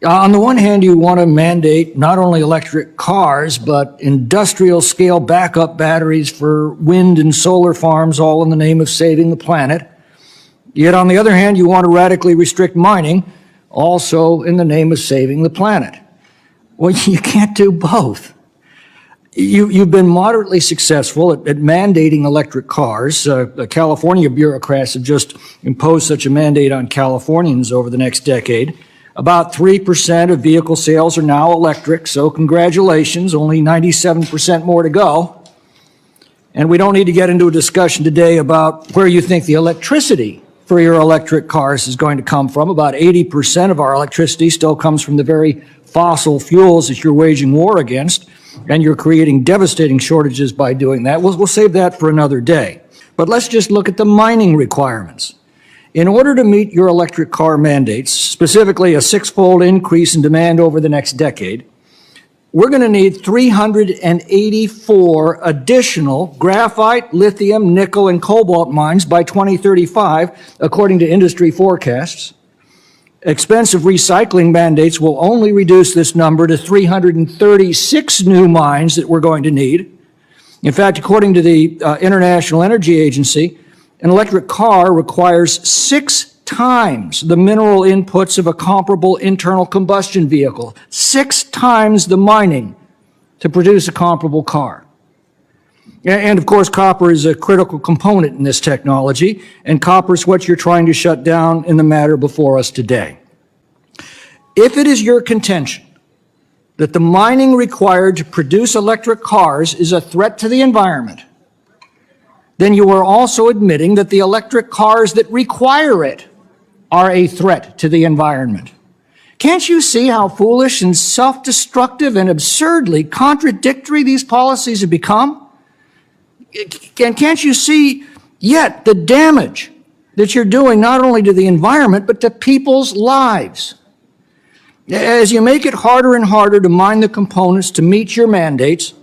On the one hand, you want to mandate not only electric cars, but industrial scale backup batteries for wind and solar farms, all in the name of saving the planet. Yet on the other hand, you want to radically restrict mining, also in the name of saving the planet. Well, you can't do both. You've been moderately successful at mandating electric cars. The California bureaucrats have just imposed such a mandate on Californians over the next decade. About 3% of vehicle sales are now electric, so congratulations, only 97% more to go. And we don't need to get into a discussion today about where you think the electricity for your electric cars is going to come from. About 80% of our electricity still comes from the very fossil fuels that you're waging war against, and you're creating devastating shortages by doing that. We'll save that for another day. But let's just look at the mining requirements. In order to meet your electric car mandates, specifically a six-fold increase in demand over the next decade, we're going to need 384 additional graphite, lithium, nickel, and cobalt mines by 2035, according to industry forecasts. Expensive recycling mandates will only reduce this number to 336 new mines that we're going to need. In fact, according to the International Energy Agency, an electric car requires 6 times the mineral inputs of a comparable internal combustion vehicle, 6 times the mining to produce a comparable car. And of course, copper is a critical component in this technology, and copper is what you're trying to shut down in the matter before us today. If it is your contention that the mining required to produce electric cars is a threat to the environment, then you are also admitting that the electric cars that require it are a threat to the environment. Can't you see how foolish and self-destructive and absurdly contradictory these policies have become? And can't you see yet the damage that you're doing not only to the environment, but to people's lives? As you make it harder and harder to mine the components to meet your mandates,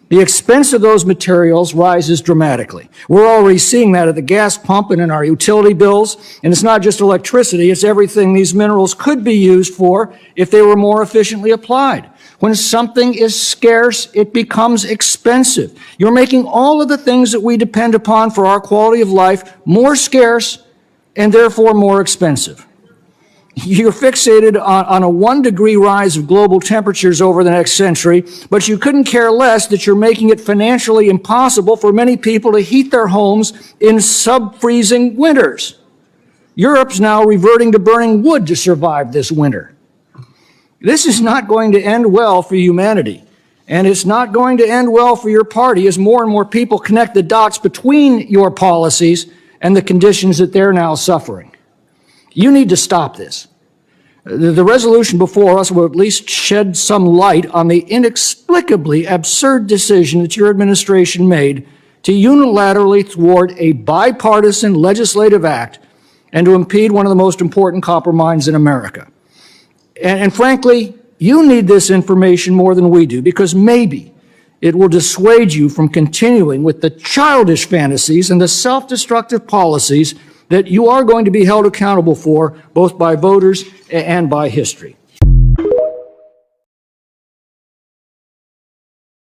the expense of those materials rises dramatically. We're already seeing that at the gas pump and in our utility bills. And it's not just electricity, it's everything these minerals could be used for if they were more efficiently applied. When something is scarce, it becomes expensive. You're making all of the things that we depend upon for our quality of life more scarce and therefore more expensive. You're fixated on a 1-degree rise of global temperatures over the next century, but you couldn't care less that you're making it financially impossible for many people to heat their homes in sub-freezing winters. Europe's now reverting to burning wood to survive this winter. This is not going to end well for humanity, and it's not going to end well for your party as more and more people connect the dots between your policies and the conditions that they're now suffering. You need to stop this. The resolution before us will at least shed some light on the inexplicably absurd decision that your administration made to unilaterally thwart a bipartisan legislative act and to impede one of the most important copper mines in America. And frankly, you need this information more than we do, because maybe it will dissuade you from continuing with the childish fantasies and the self-destructive policies that you are going to be held accountable for, both by voters and by history.